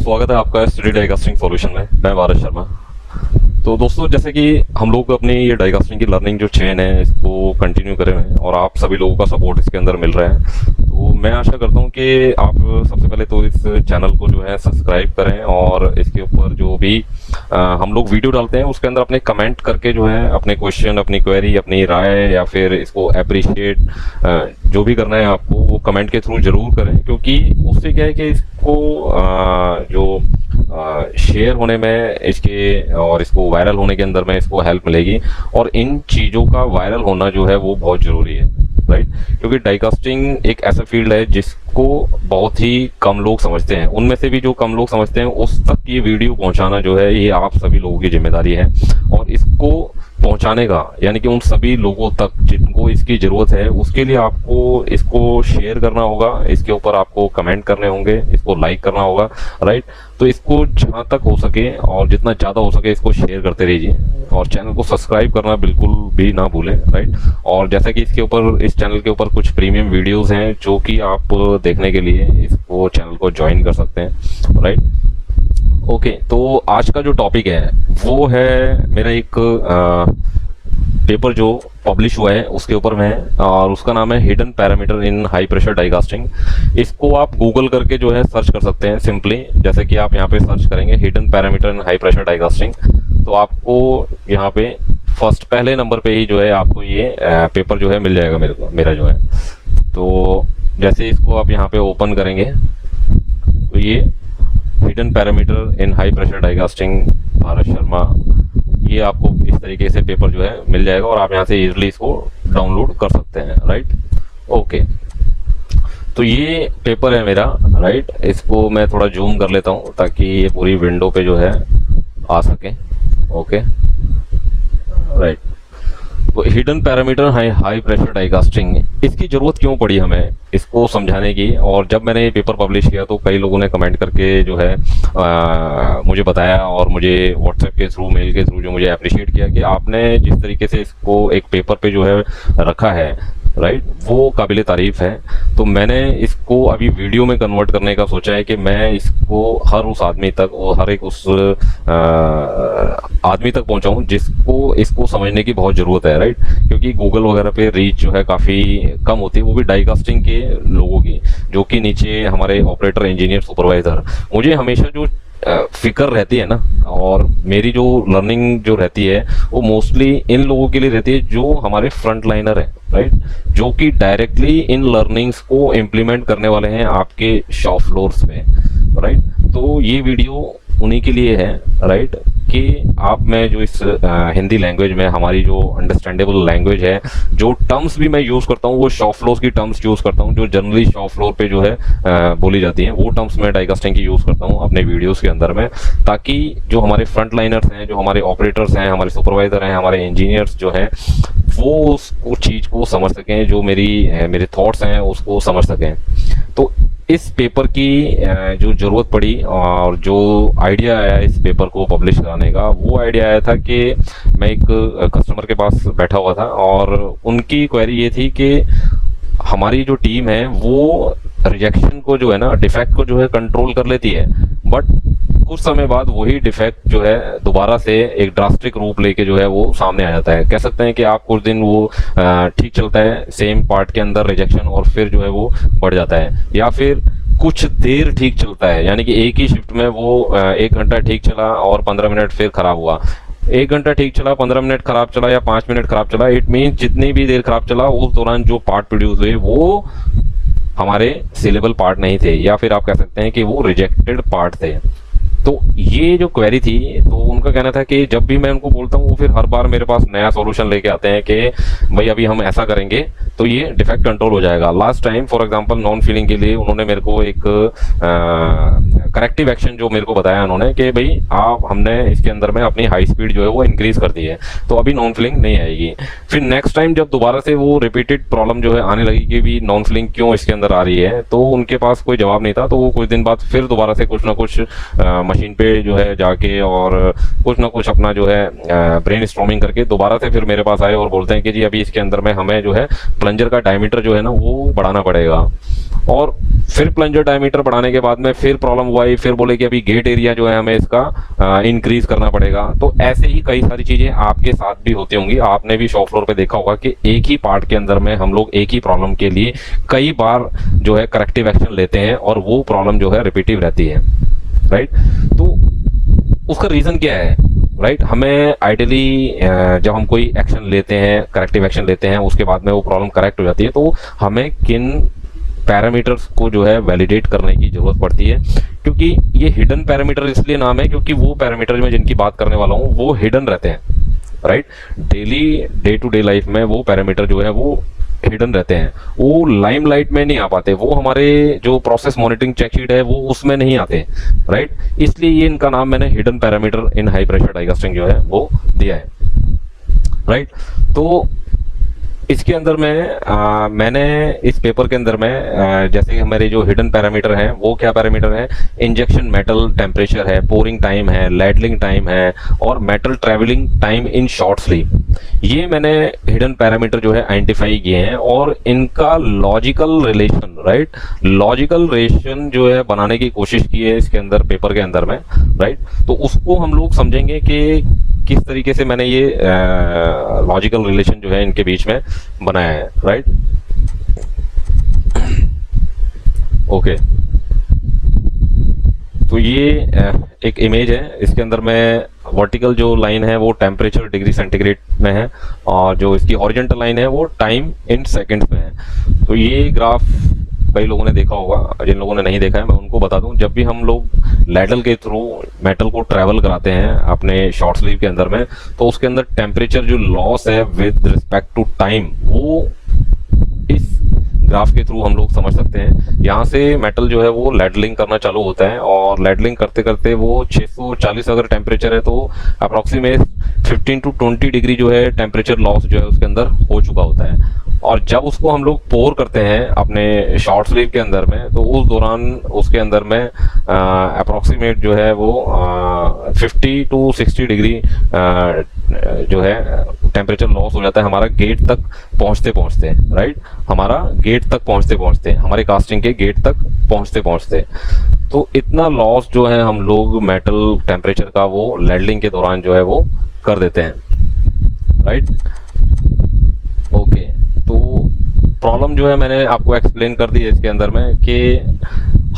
स्वागत है आपका स्टडी डाइकास्टिंग सॉल्यूशन में। मैं भारत शर्मा। तो दोस्तों, जैसे कि हम लोग अपनी ये डाइकास्टिंग की लर्निंग जो चेन है इसको कंटिन्यू करे हुए हैं और आप सभी लोगों का सपोर्ट इसके अंदर मिल रहा है। तो मैं आशा करता हूं कि आप सबसे पहले तो इस चैनल को जो है सब्सक्राइब करें और इसके ऊपर जो भी हम लोग वीडियो डालते हैं उसके अंदर अपने कमेंट करके जो है अपने क्वेश्चन, अपनी क्वेरी, अपनी राय या फिर इसको अप्रिशिएट जो भी करना है आपको वो कमेंट के थ्रू जरूर करें, क्योंकि उससे क्या है कि इसको जो शेयर होने में इसके और इसको वायरल होने के अंदर में इसको हेल्प मिलेगी। और इन चीज़ों का वायरल होना जो है वो बहुत ज़रूरी है, राइट। क्योंकि डाइकास्टिंग एक ऐसा फील्ड है जिसको बहुत ही कम लोग समझते हैं। उनमें से भी जो कम लोग समझते हैं उस तक ये वीडियो पहुंचाना जो है ये आप सभी लोगों की जिम्मेदारी है। और इसको पहुंचाने का यानी कि उन सभी लोगों तक जिनको इसकी जरूरत है उसके लिए आपको इसको शेयर करना होगा, इसके ऊपर आपको कमेंट करने होंगे, इसको लाइक करना होगा, राइट। तो इसको जहां तक हो सके और जितना ज्यादा हो सके इसको शेयर करते रहिए और चैनल को सब्सक्राइब करना बिल्कुल भी ना भूलें, राइट। और जैसा कि इसके ऊपर, इस चैनल के ऊपर कुछ प्रीमियम वीडियोस हैं जो कि आप देखने के लिए इसको चैनल को ज्वाइन कर सकते हैं, राइट। ओके, तो आज का जो टॉपिक है वो है मेरा एक पेपर जो पब्लिश हुआ है उसके ऊपर में, और उसका नाम है hidden parameter in high pressure die casting. इसको आप गूगल करके जो है सर्च कर सकते हैं सिंपली। जैसे कि आप यहाँ पे सर्च करेंगे hidden parameter in high pressure die casting, तो आपको यहाँ पे फर्स्ट पहले नंबर पे ही जो है आपको ये पेपर जो है मिल जाएगा मेरा जो है। तो जैसे इसको आप यहाँ पे ओपन करेंगे तो ये hidden parameter in high pressure die casting Bharat Sharma, ये आपको इस तरीके से पेपर जो है मिल जाएगा और आप यहाँ से इजीली इसको डाउनलोड कर सकते हैं, राइट। ओके, तो ये पेपर है मेरा, राइट। इसको मैं थोड़ा जूम कर लेता हूँ ताकि ये पूरी विंडो पे जो है आ सके। Okay, right. तो hidden parameter high pressure die casting, इसकी जरूरत क्यों पड़ी हमें इसको समझाने की। और जब मैंने ये पेपर पब्लिश किया तो कई लोगों ने कमेंट करके जो है मुझे बताया और मुझे व्हाट्सएप के थ्रू, मेल के थ्रू जो मुझे अप्रिशिएट किया कि आपने जिस तरीके से इसको एक पेपर पे जो है रखा है, राइट, वो काबिले तारीफ है। तो मैंने इसको अभी वीडियो में कन्वर्ट करने का सोचा है कि मैं इसको हर उस आदमी तक और हर एक उस आदमी तक पहुंचाऊं जिसको इसको समझने की बहुत जरूरत है, राइट। क्योंकि गूगल वगैरह पे रीच जो है काफी कम होती है, वो भी डाइकास्टिंग के लोगों की, जो कि नीचे हमारे ऑपरेटर, इंजीनियर, सुपरवाइजर। मुझे हमेशा जो फिक्र रहती है ना, और मेरी जो लर्निंग जो रहती है वो मोस्टली इन लोगों के लिए रहती है जो हमारे फ्रंट लाइनर है, राइट, जो कि डायरेक्टली इन लर्निंग्स को इम्प्लीमेंट करने वाले हैं आपके शॉप फ्लोर्स पे, राइट। तो ये वीडियो उन्हीं के लिए है, राइट, कि आप, मैं जो इस हिंदी लैंग्वेज में, हमारी जो अंडरस्टैंडेबल लैंग्वेज है, जो टर्म्स भी मैं यूज़ करता हूँ वो शॉप फ्लोर की टर्म्स यूज़ करता हूँ जो जनरली शॉप फ्लोर पे जो है बोली जाती हैं, वो टर्म्स मैं डाइकास्टिंग की यूज़ करता हूँ अपने वीडियोस के अंदर में, ताकि जो हमारे फ्रंट लाइनर्स हैं, जो हमारे ऑपरेटर्स हैं, हमारे सुपरवाइजर हैं, हमारे इंजीनियर्स जो हैं, वो उस चीज़ को समझ सकें, जो मेरे थॉट्स हैं उसको समझ सकें। तो इस पेपर की जो जरूरत पड़ी और जो आइडिया आया इस पेपर को पब्लिश कराने का, वो आइडिया आया था कि मैं एक कस्टमर के पास बैठा हुआ था और उनकी क्वेरी ये थी कि हमारी जो टीम है वो रिजेक्शन को जो है ना, डिफेक्ट को जो है कंट्रोल कर लेती है, बट कुछ समय बाद वही डिफेक्ट जो है दोबारा से एक ड्रास्टिक रूप लेके जो है वो सामने आ जाता है। कह सकते हैं कि आप कुछ दिन वो ठीक चलता है सेम पार्ट के अंदर रिजेक्शन, और फिर जो है वो बढ़ जाता है, या फिर कुछ देर ठीक चलता है, यानी कि एक ही शिफ्ट में वो 1 घंटा ठीक चला और 15 मिनट फिर खराब हुआ, 1 घंटा ठीक चला, 15 मिनट खराब चला या 5 मिनट खराब चला। इट मीन जितनी भी देर खराब चला उस दौरान जो पार्ट प्रोड्यूस हुए वो हमारे सेलेबल पार्ट नहीं थे, या फिर आप कह सकते हैं कि वो रिजेक्टेड पार्ट थे। तो ये जो क्वेरी थी, तो उनका कहना था कि जब भी मैं उनको बोलता हूँ वो फिर हर बार मेरे पास नया सॉल्यूशन लेके आते हैं कि भाई अभी हम ऐसा करेंगे तो ये डिफेक्ट कंट्रोल हो जाएगा। Last time for example non feeling के लिए उन्होंने मेरे को एक करेक्टिव एक्शन जो मेरे को बताया उन्होंने कि भाई हमने इसके अंदर में अपनी हाई स्पीड जो है वो इंक्रीज कर दी है, तो अभी नॉन फीलिंग नहीं आएगी। फिर नेक्स्ट टाइम जब दोबारा से वो रिपीटेड प्रॉब्लम जो है आने लगी कि भी नॉन फीलिंग क्यों इसके अंदर आ रही है, तो उनके पास कोई जवाब नहीं था। तो वो कुछ दिन बाद फिर दोबारा से कुछ ना कुछ मशीन पे जो है जाके और कुछ ना कुछ अपना जो है ब्रेन स्टॉर्मिंग करके दोबारा से फिर मेरे पास आए और बोलते हैं कि जी अभी इसके अंदर में हमें जो है प्लंजर का डायमीटर जो है ना वो बढ़ाना पड़ेगा। और फिर प्लंजर डायमीटर बढ़ाने के बाद में फिर प्रॉब्लम हुआ, फिर बोले कि अभी गेट एरिया जो है हमें इसका इंक्रीज करना पड़ेगा। तो ऐसे ही कई सारी चीजें आपके साथ भी होती होंगी, आपने भी शॉप फ्लोर पे देखा होगा कि एक ही पार्ट के अंदर में हम लोग एक ही प्रॉब्लम के लिए कई बार जो है करेक्टिव एक्शन लेते हैं और वो प्रॉब्लम जो है रिपीटिव रहती है, राइट। तो उसका रीजन क्या है, राइट। हमें आइडियली जब हम कोई एक्शन लेते हैं, करेक्टिव एक्शन लेते हैं, उसके बाद में वो प्रॉब्लम करेक्ट हो जाती है, तो हमें किन पैरामीटर्स को जो है वैलिडेट करने की जरूरत पड़ती है। क्योंकि ये हिडन पैरामीटर इसलिए नाम है क्योंकि वो पैरामीटर मैं जिनकी बात करने वाला हूँ वो हिडन रहते हैं, right. Daily day to day life में वो पैरामीटर जो है वो हिडन रहते हैं, वो लाइमलाइट में नहीं आ पाते, वो हमारे जो प्रोसेस मॉनिटरिंग चेकशीट है वो उसमें नहीं आते, राइट। इसलिए ये इनका नाम मैंने hidden parameter in high pressure die casting जो है वो दिया है, राइट। तो इसके अंदर में मैंने इस पेपर के अंदर में जैसे हमारे जो हिडन पैरामीटर हैं वो क्या पैरामीटर है, इंजेक्शन मेटल टेम्परेचर है, पोरिंग टाइम है, लैडलिंग टाइम है और metal travelling time in short sleeve. ये मैंने हिडन पैरामीटर जो है आइडेंटिफाई किए हैं और इनका logical relation, right, logical relation जो है बनाने की कोशिश की है इसके अंदर पेपर के अंदर में, राइट। तो उसको हम लोग समझेंगे कि किस तरीके से मैंने ये लॉजिकल रिलेशन जो है इनके बीच में बनाया है, राइट। ओके, तो ये एक इमेज है, इसके अंदर में वर्टिकल जो लाइन है वो टेम्परेचर डिग्री सेंटीग्रेड में है और जो इसकी हॉरिजॉन्टल लाइन है वो टाइम इन सेकंड्स में है। तो ये ग्राफ कई लोगों ने देखा होगा, जिन लोगों ने नहीं देखा है मैं उनको बता दूं, जब भी हम लोग लैडल के थ्रू मेटल को ट्रैवल कराते हैं अपने शॉर्ट स्लीव के अंदर में, तो उसके अंदर टेम्परेचर जो लॉस है विद रिस्पेक्ट टू टाइम वो इस ग्राफ के थ्रू हम लोग समझ सकते हैं। यहाँ से मेटल जो है वो लैडलिंग करना चालू होता है और लैडलिंग करते करते वो 640 अगर टेम्परेचर है तो अप्रोक्सीमेट 15 टू 20 डिग्री जो है टेम्परेचर लॉस जो है उसके अंदर हो चुका होता है। और जब उसको हम लोग पोर करते हैं अपने शॉर्ट स्लीव के अंदर में, तो उस दौरान उसके अंदर में अप्रोक्सीमेट जो है वो 50 टू 60 डिग्री जो है टेम्परेचर लॉस हो जाता है हमारा गेट तक पहुंचते पहुंचते, राइट, हमारा गेट तक पहुंचते पहुंचते, हमारे कास्टिंग के गेट तक पहुंचते पहुंचते। तो इतना लॉस जो है हम लोग मेटल टेम्परेचर का वो लैडलिंग के दौरान जो है वो कर देते हैं, राइट। ओके, तो प्रॉब्लम जो है मैंने आपको एक्सप्लेन कर दी है इसके अंदर में कि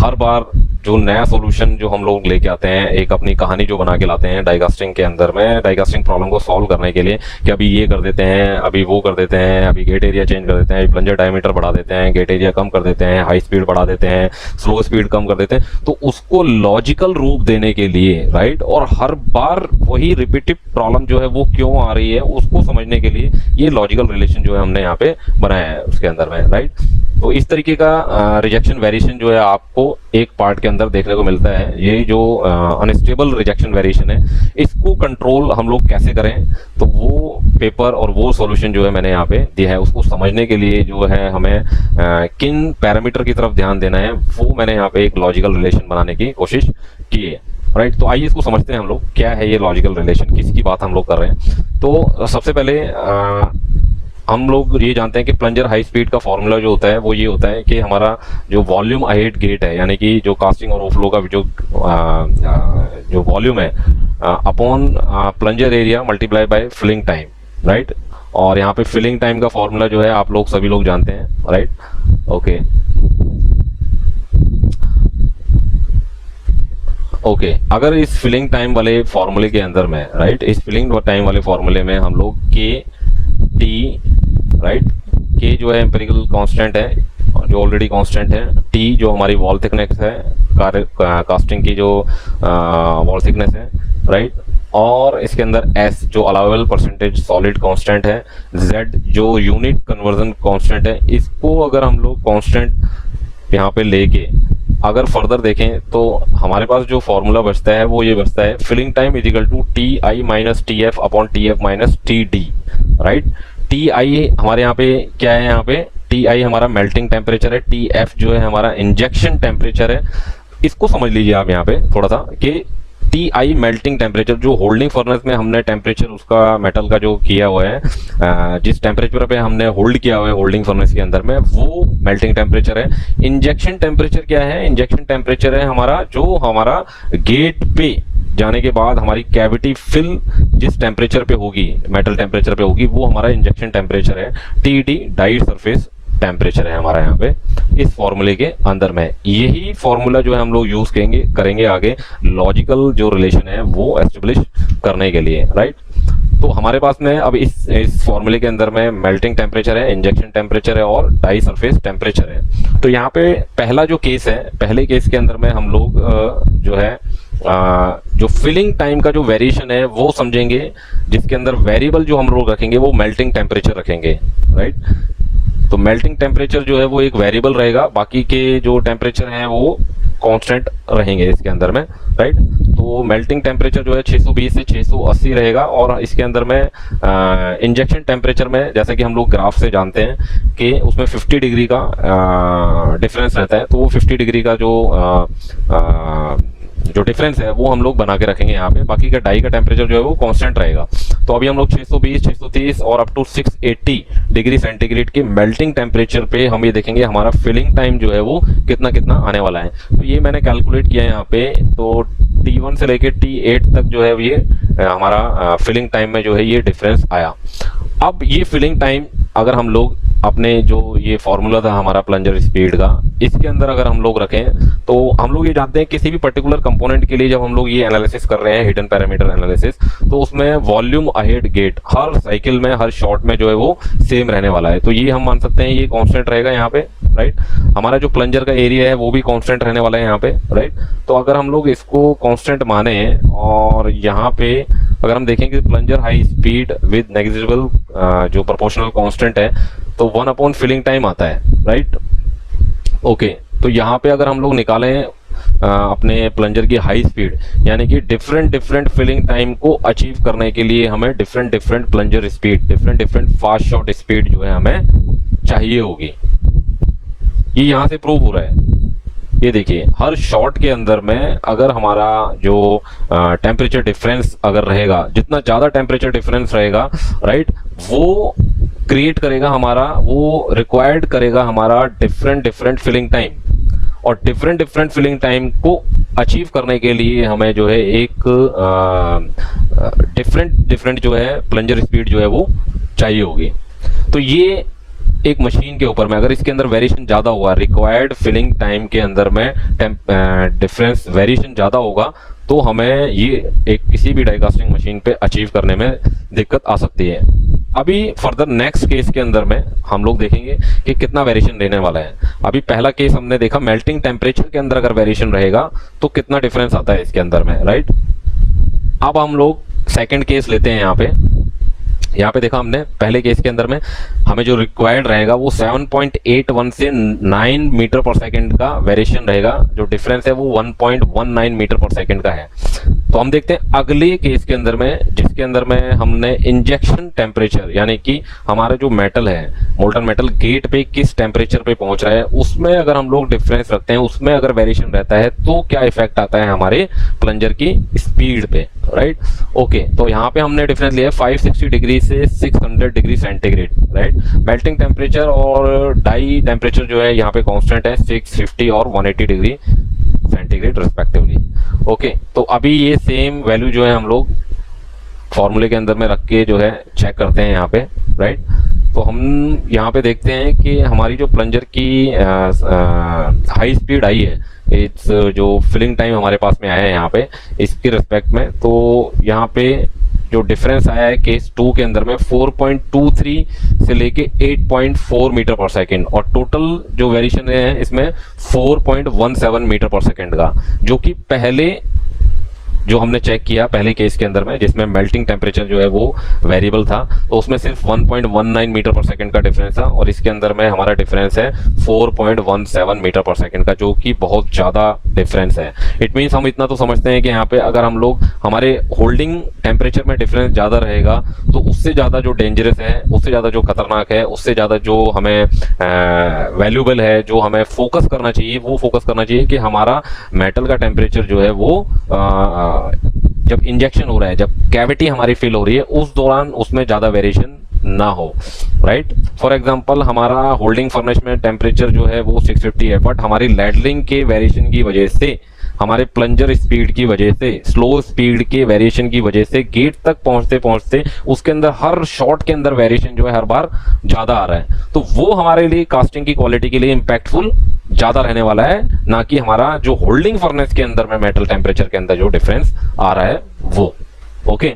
हर बार जो नया सॉल्यूशन जो हम लोग लेके आते हैं, एक अपनी कहानी जो बना के लाते हैं डाइकास्टिंग के अंदर में, डाइकास्टिंग प्रॉब्लम को सॉल्व करने के लिए कि अभी ये कर देते हैं, अभी वो कर देते हैं, अभी गेट एरिया चेंज कर देते हैं, प्लंजर डायमीटर बढ़ा देते हैं, गेट एरिया कम कर देते हैं, हाई स्पीड बढ़ा देते हैं, स्लो स्पीड कम कर देते हैं। तो उसको लॉजिकल रूप देने के लिए, राइट, और हर बार वही रिपीटिव प्रॉब्लम जो है वो क्यों आ रही है उसको समझने के लिए ये लॉजिकल रिलेशन जो है हमने यहाँ पे बनाया है उसके अंदर में, राइट। तो इस तरीके का रिजेक्शन वेरिएशन जो है आपको एक पार्ट के अंदर देखने को मिलता है। ये जो अनस्टेबल रिजेक्शन वेरिएशन है इसको कंट्रोल हम लोग कैसे करें, तो वो पेपर और वो सॉल्यूशन जो है मैंने यहाँ पे दिया है। उसको समझने के लिए जो है हमें किन पैरामीटर की तरफ ध्यान देना है वो मैंने यहाँ पे एक लॉजिकल रिलेशन बनाने की कोशिश की है, राइट। तो आइए इसको समझते हैं हम लोग, क्या है ये लॉजिकल रिलेशन, किसकी बात हम लोग कर रहे हैं। तो सबसे पहले हम लोग ये जानते हैं कि प्लंजर हाई स्पीड का फॉर्मूला जो होता है वो ये होता है कि हमारा जो वॉल्यूम अहेड गेट है, यानी कि जो कास्टिंग और ओवरफ्लो का जो वॉल्यूम है upon plunger area multiply by filling time, right. और यहाँ पे फिलिंग टाइम का फॉर्मूला जो है आप लोग सभी लोग जानते हैं, राइट। ओके ओके, अगर इस फिलिंग टाइम वाले फॉर्मूले के अंदर में, राइट, इस फिलिंग टाइम वाले फॉर्मूले में हम लोग के टी, राइट, के जो है एम्पिरिकल कांस्टेंट है जो ऑलरेडी कांस्टेंट है, टी जो हमारी वॉल थिकनेस है, कास्टिंग की जो वॉल थिकनेस है, राइट, और इसके अंदर एस जो अलाउेबल परसेंटेज सॉलिड कांस्टेंट है, जेड जो यूनिट कन्वर्जन कांस्टेंट है। इसको अगर हम लोग कांस्टेंट यहाँ पे लेके अगर फर्दर देखें तो हमारे पास जो फॉर्मूला बचता है वो ये बचता है, filling time is equal to T I minus T F upon T F minus T D, right. T I हमारे यहाँ पे क्या है, यहाँ पे टी आई हमारा मेल्टिंग टेम्परेचर है, टी एफ जो है हमारा इंजेक्शन टेम्परेचर है। इसको समझ लीजिए आप यहाँ पे थोड़ा सा कि TI मेल्टिंग टेम्परेचर, जो होल्डिंग फर्नेस में हमने टेम्परेचर उसका मेटल का जो किया हुआ है, जिस टेम्परेचर पे हमने होल्ड किया हुआ है होल्डिंग फर्नेस के अंदर में, वो मेल्टिंग टेम्परेचर है। इंजेक्शन टेम्परेचर क्या है? इंजेक्शन टेम्परेचर है हमारा जो हमारा गेट पे जाने के बाद हमारी कैविटी फिल जिस टेम्परेचर पे होगी, मेटल टेम्परेचर पे होगी, वो हमारा इंजेक्शन टेम्परेचर है। TD डाइड सरफेस टेम्परेचर है हमारा यहाँ पे इस फॉर्मूले के अंदर में। यही फॉर्मूला जो है हम लोग यूज करेंगे आगे लॉजिकल जो रिलेशन है वो एस्टेब्लिश करने के लिए, राइट। तो हमारे पास में अब इस फॉर्मूले के अंदर में मेल्टिंग टेम्परेचर है, इंजेक्शन टेम्परेचर है और डाई सरफेस टेम्परेचर है। तो यहाँ पे पहला जो केस है, पहले केस के अंदर में हम लोग जो है जो फिलिंग टाइम का जो वेरिएशन है वो समझेंगे, जिसके अंदर वेरिएबल जो हम लोग रखेंगे वो मेल्टिंग टेम्परेचर रखेंगे, राइट। तो मेल्टिंग टेम्परेचर जो है वो एक वेरिएबल रहेगा, बाकी के जो टेम्परेचर हैं वो कांस्टेंट रहेंगे इसके अंदर में, राइट। तो मेल्टिंग टेम्परेचर जो है 620 से 680 रहेगा, और इसके अंदर में इंजेक्शन टेम्परेचर में जैसा कि हम लोग ग्राफ से जानते हैं कि उसमें 50 डिग्री का डिफरेंस रहता है। तो वो 50 डिग्री का जो डिफरेंस है वो हम लोग बना के रखेंगे यहाँ पे, बाकी का डाई का टेम्परेचर जो है वो कांस्टेंट रहेगा। तो अभी हम लोग 620, 630 और अप टू 680 डिग्री सेंटीग्रेड के मेल्टिंग टेम्परेचर पे हम ये देखेंगे हमारा फिलिंग टाइम जो है वो कितना कितना आने वाला है। तो ये मैंने कैलकुलेट किया है यहाँ पे। तो T1 से लेके T8 तक जो है ये हमारा फिलिंग टाइम में जो है ये डिफरेंस आया। अब ये फिलिंग टाइम अगर हम लोग अपने जो ये फॉर्मूला था हमारा प्लंजर स्पीड का, इसके अंदर अगर हम लोग रखें तो हम लोग ये जानते हैं किसी भी पर्टिकुलर कंपोनेंट के लिए जब हम लोग ये एनालिसिस कर रहे हैं हिडन पैरामीटर एनालिसिस, तो उसमें volume ahead get her cycle में हर शॉट में जो है वो सेम रहने वाला है। तो ये हम मान सकते हैं ये कांस्टेंट रहेगा यहाँ पे, राइट। हमारा जो प्लंजर का एरिया है वो भी कांस्टेंट रहने वाला है यहाँ पे, राइट। तो अगर हम लोग इसको कांस्टेंट माने और यहाँ पे अगर हम देखेंगे plunger high speed with negligible जो प्रोपोर्शनल कांस्टेंट है तो 1 फिलिंग टाइम आता है, राइट। ओके, तो यहाँ पे अगर हम लोग निकालें अपने प्लंजर की हाई स्पीड, यानी कि डिफरेंट फिलिंग टाइम को अचीव करने के लिए हमें different plunger speed, different fast shot speed जो है हमें चाहिए होगी। ये यहाँ से प्रूव हो रहा है। ये देखिए हर शॉट के अंदर में अगर हमारा जो टेम्परेचर डिफरेंस अगर रहेगा, जितना ज्यादा टेम्परेचर डिफरेंस रहेगा, राइट, वो क्रिएट करेगा हमारा, वो रिक्वायर्ड करेगा हमारा डिफरेंट फिलिंग टाइम। और डिफरेंट फिलिंग टाइम को अचीव करने के लिए हमें जो है एक डिफरेंट जो है प्लंजर स्पीड जो है वो चाहिए होगी। तो ये एक मशीन के ऊपर में अगर इसके अंदर वेरिएशन ज्यादा हुआ, रिक्वायर्ड फिलिंग टाइम के अंदर में डिफरेंस वेरिएशन ज्यादा होगा, तो हमें ये एक किसी भी डाई कास्टिंग मशीन पे अचीव करने में दिक्कत आ सकती है। अभी फर्दर नेक्स्ट केस के अंदर में हम लोग देखेंगे कि कितना वेरिएशन रहने वाला है। अभी पहला केस हमने देखा मेल्टिंग टेम्परेचर के अंदर अगर वेरिएशन रहेगा तो कितना डिफरेंस आता है इसके अंदर में, राइट। अब हम लोग सेकंड केस लेते हैं। यहाँ पे देखा हमने पहले केस के अंदर में हमें जो रिक्वायर्ड रहेगा वो 7.81 से 9 मीटर पर सेकंड का वेरिएशन रहेगा, जो डिफरेंस है वो 1.19 मीटर पर सेकंड का है। तो हम देखते हैं अगले केस के अंदर में, जिसके अंदर में हमने इंजेक्शन टेम्परेचर, यानी कि हमारा जो मेटल है मोल्टन मेटल गेट पे किस टेम्परेचर पे पहुंच रहा है, उसमें अगर हम लोग डिफरेंस रखते हैं, उसमें अगर वेरिएशन रहता है तो क्या इफेक्ट आता है हमारे प्लंजर की स्पीड पे, राइट। ओके, तो यहाँ पे हमने डिफरेंस लिया 560 डिग्री से 600 degree centigrade, right. Melting temperature और डाई टेम्परेचर जो है यहाँ पे कांस्टेंट है 650 और 180 डिग्री सेंटीग्रेड रिस्पेक्टिवली। ओके, तो अभी ये सेम वैल्यू जो है हम लोग फॉर्मूले के अंदर में रख के जो है चेक करते हैं यहाँ पे, राइट। तो हम यहाँ पे देखते हैं कि हमारी जो प्लंजर की हाई स्पीड आई है, इट्स जो फिलिंग टाइम हमारे पास में आया है यहाँ पे इसके रिस्पेक्ट में, तो यहाँ पे जो डिफरेंस आया है केस 2 के अंदर में 4.23 से लेके 8.4 मीटर पर सेकंड, और टोटल जो वेरिएशन है इसमें 4.17 मीटर पर सेकंड का, जो कि पहले जो हमने चेक किया पहले केस के अंदर में जिसमें मेल्टिंग टेम्परेचर जो है वो वेरिएबल था, तो उसमें सिर्फ 1.19 मीटर पर सेकंड का डिफरेंस था, और इसके अंदर में हमारा डिफरेंस है 4.17 मीटर पर सेकंड का, जो कि बहुत ज्यादा डिफरेंस है। इट मीन्स हम इतना तो समझते हैं कि यहाँ पे अगर हम लोग हमारे होल्डिंग टेम्परेचर में डिफरेंस ज्यादा रहेगा तो उससे ज्यादा जो डेंजरस है, उससे ज्यादा जो खतरनाक है, उससे ज्यादा जो हमें वैल्यूबल है, जो हमें फोकस करना चाहिए, वो फोकस करना चाहिए कि हमारा मेटल का टेम्परेचर जो है वो जब इंजेक्शन हो रहा है, जब कैविटी हमारी फिल हो रही है, उस दौरान उसमें ज़्यादा वेरिएशन ना हो, राइट। फॉर एग्जांपल हमारा होल्डिंग फर्नेस में टेम्परेचर जो है वो 650 है, बट हमारी लैडलिंग के वेरिएशन की वजह से, हमारे प्लंजर स्पीड की वजह से, स्लो स्पीड के वेरिएशन की वजह से गेट तक पहुंचते पहुंचते उसके अंदर हर शॉट के अंदर वेरिएशन जो है हर बार ज़्यादा आ रहा है। तो वो हमारे लिए कास्टिंग की क्वालिटी के लिए इम्पैक्टफुल ज़्यादा रहने वाला है, ना कि हमारा जो होल्डिंग फर्नेस के अंदर में मेटल टेम्परेचर के अंदर जो डिफरेंस आ रहा है वो। ओके,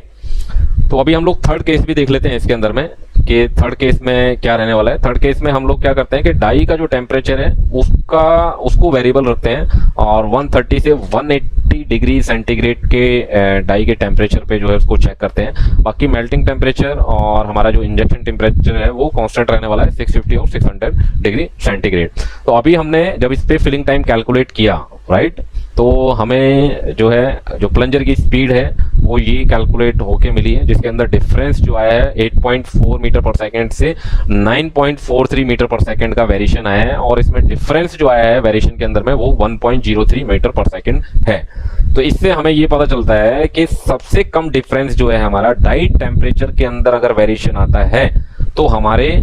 तो अभी हम लोग थर्ड केस भी देख लेते हैं इसके अंदर में कि थर्ड केस में क्या रहने वाला है। थर्ड केस में हम लोग क्या करते हैं कि डाई का जो टेम्परेचर है उसको वेरिएबल रखते हैं और 130 से 180 डिग्री सेंटीग्रेड के डाई के टेम्परेचर पे जो है उसको चेक करते हैं। बाकी मेल्टिंग टेम्परेचर और हमारा जो इंजेक्शन टेम्परेचर है वो कांस्टेंट रहने वाला है 650 और 600 डिग्री सेंटीग्रेड। तो अभी हमने जब इस पे फिलिंग टाइम कैलकुलेट किया, राइट, तो हमें जो है जो प्लंजर की स्पीड है वो ये कैलकुलेट होके मिली है, जिसके अंदर डिफरेंस जो आया है 8.4 मीटर पर सेकेंड से 9.43 मीटर पर सेकेंड का वेरिएशन आया है, और इसमें डिफरेंस जो आया है वेरिएशन के अंदर में वो 1.03 मीटर पर सेकेंड है। तो इससे हमें ये पता चलता है कि सबसे कम डिफरेंस जो है हमारा डाई टेम्परेचर के अंदर अगर वेरिएशन आता है तो हमारे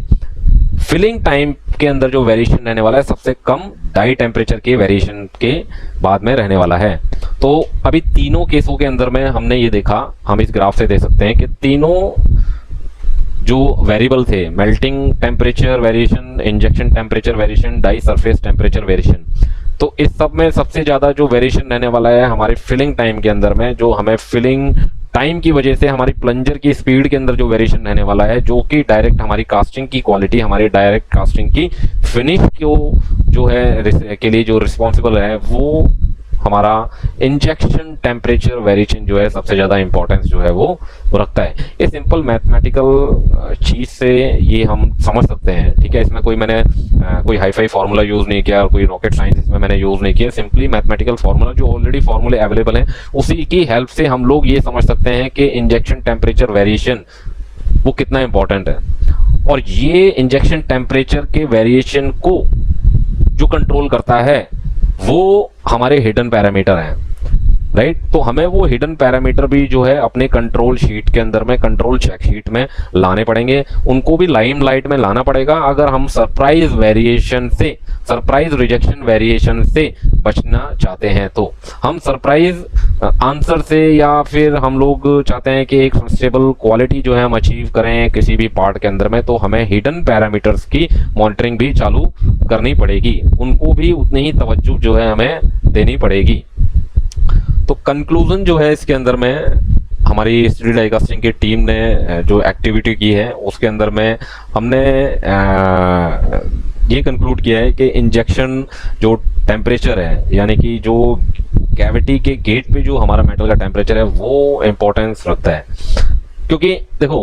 फिलिंग टाइम के अंदर जो वेरिएशन रहने वाला है सबसे कम डाई टेम्परेचर के वेरिएशन के बाद में रहने वाला है। तो अभी तीनों केसों के अंदर में हमने ये देखा, हम इस ग्राफ से देख सकते हैं कि तीनों जो वेरिएबल थे, melting temperature variation, injection temperature variation, die surface temperature variation, तो इस सब में सबसे ज्यादा जो वेरिएशन रहने वाला है हमारे फिलिंग टाइम के अंदर में, जो हमें फिलिंग टाइम की वजह से हमारी प्लंजर की स्पीड के अंदर जो वेरिएशन रहने वाला है, जो कि डायरेक्ट हमारी कास्टिंग की क्वालिटी, हमारी डायरेक्ट कास्टिंग की फिनिश को जो है के लिए जो रिस्पॉन्सिबल है, वो हमारा इंजेक्शन टेम्परेचर वेरिएशन जो है सबसे ज़्यादा इंपॉर्टेंस जो है वो रखता है। ये सिंपल मैथमेटिकल चीज़ से ये हम समझ सकते हैं, ठीक है। इसमें मैंने कोई हाई-फाई फार्मूला यूज़ नहीं किया और कोई रॉकेट साइंस इसमें मैंने यूज़ नहीं किया। सिंपली मैथमेटिकल फार्मूला जो ऑलरेडी फार्मूले अवेलेबल हैं उसी की हेल्प से हम लोग ये समझ सकते हैं कि इंजेक्शन टेम्परेचर वेरिएशन वो कितना इंपॉर्टेंट है, और ये इंजेक्शन टेम्परेचर के वेरिएशन को जो कंट्रोल करता है वो हमारे हिडन पैरामीटर हैं, राइट। तो हमें वो हिडन पैरामीटर भी जो है अपने कंट्रोल शीट के अंदर में, कंट्रोल चेक शीट में लाने पड़ेंगे, उनको भी लाइमलाइट में लाना पड़ेगा अगर हम सरप्राइज वेरिएशन से, सरप्राइज रिजेक्शन वेरिएशन से बचना चाहते हैं। तो हम सरप्राइज आंसर से, या फिर हम लोग चाहते हैं कि एक स्टेबल क्वालिटी जो है हम अचीव करें किसी भी पार्ट के अंदर में, तो हमें हिडन पैरामीटर्स की मॉनिटरिंग भी चालू करनी पड़ेगी, उनको भी उतनी ही तवज्जो जो है हमें देनी पड़ेगी। तो कंक्लूजन जो है इसके अंदर में हमारी स्टडी डाई कास्टिंग की टीम ने जो एक्टिविटी की है उसके अंदर में हमने ये कंक्लूड किया है कि इंजेक्शन जो टेम्परेचर है, यानी कि जो कैविटी के गेट पे जो हमारा मेटल का टेम्परेचर है वो इम्पोर्टेंस रखता है। क्योंकि देखो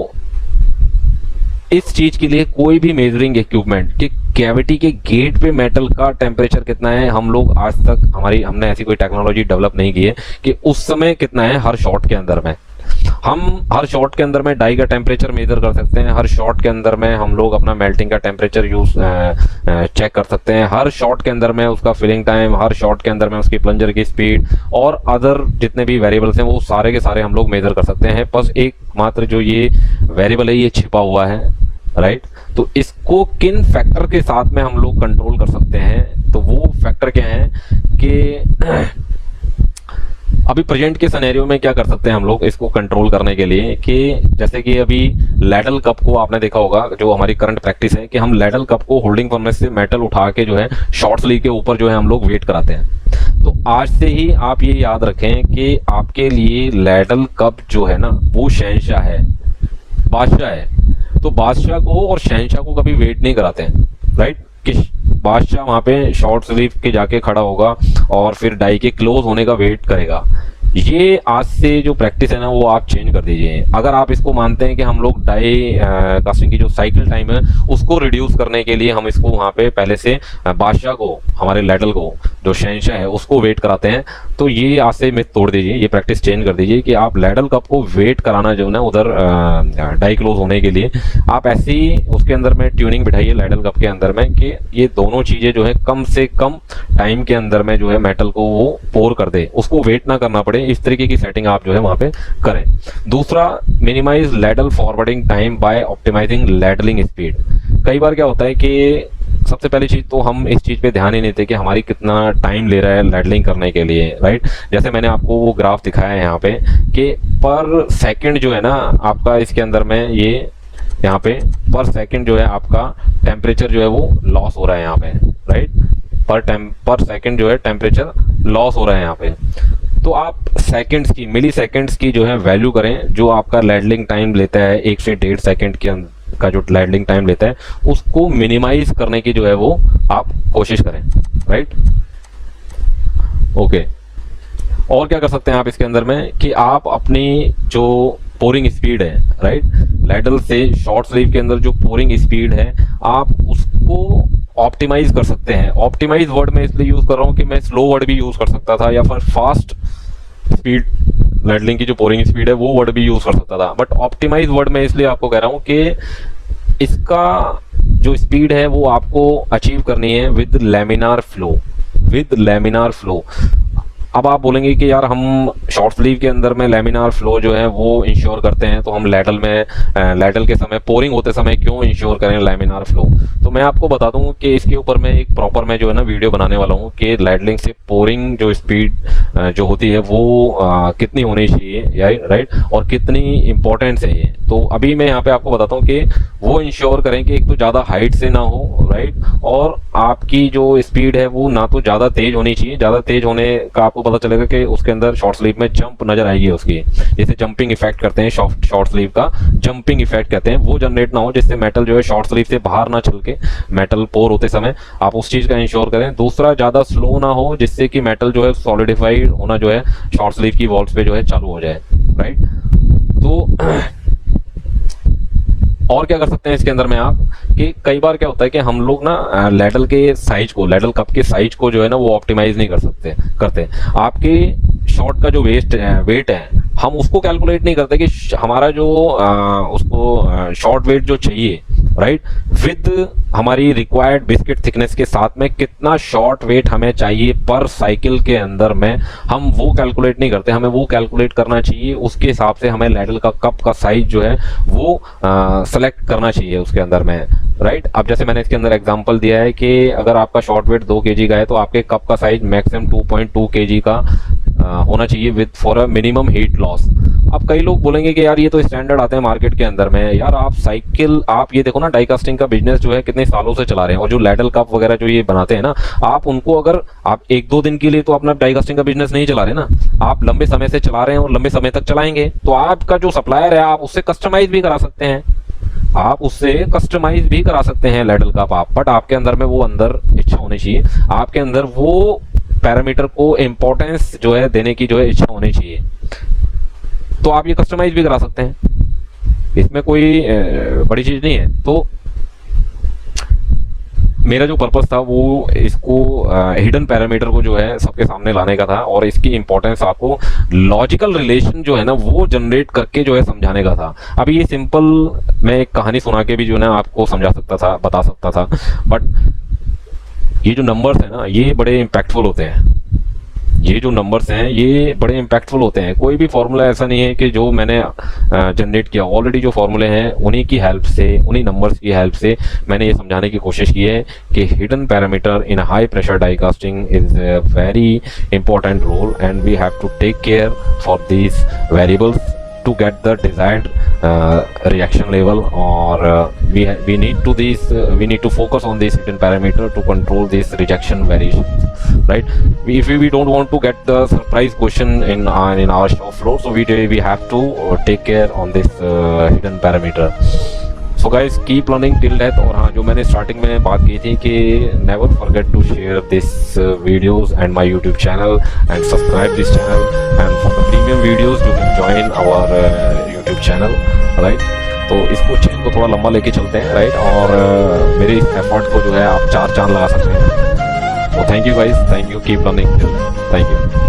इस चीज के लिए कोई भी मेजरिंग इक्विपमेंट कि कैविटी के गेट पे मेटल का टेम्परेचर कितना है, हम लोग आज तक हमने ऐसी कोई टेक्नोलॉजी डेवलप नहीं की है कि उस समय कितना है हर शॉट के अंदर में। हम हर शॉट के अंदर में डाई का टेम्परेचर मेजर कर सकते हैं, हर शॉट के अंदर में हम लोग अपना मेल्टिंग का टेम्परेचर चेक कर सकते हैं, हर शॉट के अंदर में उसका फिलिंग टाइम, हर शॉट के अंदर में उसकी प्लंजर की स्पीड और अदर जितने भी वेरिएबल्स हैं वो सारे के सारे हम लोग मेजर कर सकते हैं। बस एक मात्र जो ये वेरिएबल है ये छिपा हुआ है, राइट। तो इसको किन फैक्टर के साथ में हम लोग कंट्रोल कर सकते हैं, तो वो फैक्टर क्या है कि अभी प्रेजेंट के सिनेरियो में क्या कर सकते हैं हम लोग इसको कंट्रोल करने के लिए, कि जैसे कि अभी लैडल कप को आपने देखा होगा, जो हमारी करंट प्रैक्टिस है कि हम लैडल कप को होल्डिंग फर्नेस से मेटल उठा के जो है शॉर्ट स्लीव के ऊपर जो है हम लोग वेट कराते हैं। तो आज से ही आप ये याद रखें कि आपके लिए लैडल कप जो है ना वो शहंशाह है, बादशाह है। तो बादशाह को और शहंशाह को कभी वेट नहीं कराते हैं, राइट। कि बादशाह वहां पे शॉर्ट स्लीव के जाके खड़ा होगा और फिर डाई के क्लोज होने का वेट करेगा। ये आज से जो प्रैक्टिस है ना वो आप चेंज कर दीजिए। अगर आप इसको मानते हैं कि हम लोग डाई कास्टिंग की जो साइकिल टाइम है उसको रिड्यूस करने के लिए हम इसको वहां पे पहले से बादशाह को, हमारे लैडल को जो शहंशाह है उसको वेट कराते हैं। तो ये आज से मिथ तोड़ दीजिए, ये प्रैक्टिस चेंज कर दीजिए कि आप लैडल कप को वेट कराना जो है ना उधर डाई क्लोज होने के लिए, आप ऐसी उसके अंदर में ट्यूनिंग बिठाइए लैडल कप के अंदर में कि ये दोनों चीज़ें जो है कम से कम टाइम के अंदर में जो है मेटल को वो पोर कर दे, उसको वेट ना करना पड़े। इस तरीके की सेटिंग आप जो है वहाँ पे करें। दूसरा, minimise ladle forwarding time by optimising ladling speed. कई बार क्या होता है कि सबसे पहली चीज तो हम इस चीज पे ध्यान ही नहीं देते कि हमारी कितना टाइम ले रहा है लैडलिंग करने के लिए, राइट। जैसे मैंने आपको वो ग्राफ दिखाया है यहाँ पे कि पर सेकंड जो है ना आपका इसके अंदर में ये यहाँ पे पर सेकंड जो है आपका टेम्परेचर जो है वो लॉस हो रहा है यहाँ पे, राइट। पर सेकंड जो है टेम्परेचर लॉस हो रहा है यहाँ पे। तो आप सेकंड्स की, मिली सेकंड्स की जो है वैल्यू करें, जो आपका लैडलिंग टाइम लेता है 1 से 1.5 सेकंड के का जो लैडलिंग टाइम लेता है उसको मिनिमाइज करने की जो है वो आप कोशिश करें, राइट। ओके, और क्या कर सकते हैं आप इसके अंदर में कि आप अपनी जो पोरिंग स्पीड है, राइट, लैडल से शॉर्ट स्लीव के अंदर जो पोरिंग स्पीड है आप उसको ऑप्टिमाइज कर सकते हैं। ऑप्टिमाइज वर्ड मैं इसलिए यूज कर रहा हूं कि मैं स्लो वर्ड भी यूज कर सकता था या फिर फास्ट स्पीड, लैडलिंग की जो पोरिंग स्पीड है वो वर्ड भी यूज कर सकता था, बट ऑप्टिमाइज वर्ड मैं इसलिए आपको कह रहा हूं कि इसका जो स्पीड है वो आपको अचीव करनी है with laminar flow, with laminar flow. अब आप बोलेंगे कि यार हम शॉर्ट स्लीव के अंदर में लैमिनार फ्लो जो है वो इंश्योर करते हैं, तो हम लैडल में लैडल के समय पोरिंग होते समय क्यों इंश्योर करें लैमिनार फ्लो। तो मैं आपको बता दूं कि इसके ऊपर मैं एक प्रॉपर मैं जो है ना वीडियो बनाने वाला हूं कि लैडलिंग से पोरिंग जो स्पीड जो होती है वो कितनी होनी चाहिए, राइट, और कितनी इंपॉर्टेंस है ये। तो अभी मैं यहाँ पे आपको बताता हूँ कि वो इंश्योर करें कि एक तो ज़्यादा हाइट से ना हो, राइट, और आपकी जो स्पीड है वो ना तो ज़्यादा तेज होनी चाहिए। ज़्यादा तेज होने का आपको पता चलेगा कि उसके अंदर शॉर्ट स्लीव में जंप नजर आएगी उसकी, जैसे जंपिंग इफेक्ट करते हैं, शॉर्ट स्लीव का जंपिंग इफेक्ट कहते हैं, वो जनरेट ना हो जिससे मेटल जो है शॉर्ट स्लीव से बाहर ना चल के मेटल पोर होते समय आप उस चीज का इंश्योर करें। दूसरा, ज्यादा स्लो ना हो जिससे कि मेटल जो है सॉलिडिफाइड होना जो है शॉर्ट स्लीव की वॉल्स पे जो है चालू हो जाए, राइट। तो और क्या कर सकते हैं इसके अंदर में आप कि कई बार क्या होता है कि हम लोग ना लैडल के साइज को, लैडल कप के साइज को जो है ना वो ऑप्टिमाइज नहीं करते। आपके शॉट का जो वेट है हम उसको कैलकुलेट नहीं करते कि हमारा जो उसको शॉर्ट वेट जो चाहिए, राइट, विद हमारी रिक्वायर्ड बिस्किट थिकनेस के साथ में कितना शॉर्ट वेट हमें चाहिए पर साइकिल के अंदर में, हम वो कैलकुलेट नहीं करते। हमें वो कैलकुलेट करना चाहिए, उसके हिसाब से हमें लैडल का कप का साइज जो है वो सेलेक्ट करना चाहिए उसके अंदर में, राइट। अब जैसे मैंने इसके अंदर एग्जांपल दिया है कि अगर आपका शॉर्ट वेट 2 kg का है तो आपके कप का साइज मैक्सिमम 2.2 kg का होना चाहिए with for a minimum heat loss. अब कई लोग बोलेंगे कि यार ये तो स्टैंडर्ड आते हैं मार्केट के अंदर में। यार आप साइकिल, आप ये देखो ना डाई कास्टिंग का बिजनेस जो है कितने सालों से चला रहे हैं, और जो लैडल कप वगैरह जो ये बनाते हैं ना, आप उनको अगर आप 1-2 दिन के लिए तो अपना डाई कास्टिंग का बिजनेस नहीं चला रहे ना, आप लंबे समय से चला रहे हैं और लंबे समय तक चलाएंगे। तो आपका जो सप्लायर है आप उससे कस्टमाइज भी करा सकते हैं, आप उससे कस्टमाइज भी करा सकते हैं लैडल कप आप, बट आपके अंदर में वो अंदर इच्छा होनी चाहिए, आपके अंदर वो पैरामीटर को इंपॉर्टेंस जो है देने की जो है इच्छा होनी चाहिए। तो आप ये कस्टमाइज भी करा सकते हैं, इसमें कोई बड़ी चीज नहीं है। तो मेरा जो पर्पस था वो इसको हिडन पैरामीटर को जो है सबके सामने लाने का था, और इसकी इंपॉर्टेंस आपको लॉजिकल रिलेशन जो है ना वो जनरेट करके जो है समझाने का था। अभी ये सिंपल मैं एक कहानी सुना के भी जो है ना आपको समझा सकता था, बता सकता था, बट ये जो नंबर्स है ना ये बड़े इम्पैक्टफुल होते हैं। ये जो नंबर्स हैं ये बड़े इम्पैक्टफुल होते हैं। कोई भी फॉर्मूला ऐसा नहीं है कि जो मैंने जनरेट किया, ऑलरेडी जो फॉर्मूले हैं उन्हीं की हेल्प से, उन्हीं नंबर्स की हेल्प से मैंने ये समझाने की कोशिश की है कि hidden parameter in high pressure die casting is a very important role and we have to take care for these variables to get the desired reaction level, or we need to focus on this hidden parameter to control these rejection variations, right? If we don't want to get the surprise question in our shop floor, so we have to take care on this hidden parameter. So guys, keep learning till death। और हाँ, जो मैंने starting में बात की थी कि never forget to share this videos and my YouTube channel and subscribe this channel, and for the premium videos you can join our YouTube channel, right? तो इसको चैनल को थोड़ा लंबा लेके चलते हैं, राइट, और मेरे इस एफर्ट को जो है आप 4 चांद लगा सकते हैं। तो thank you guys, thank you, keep learning, thank you.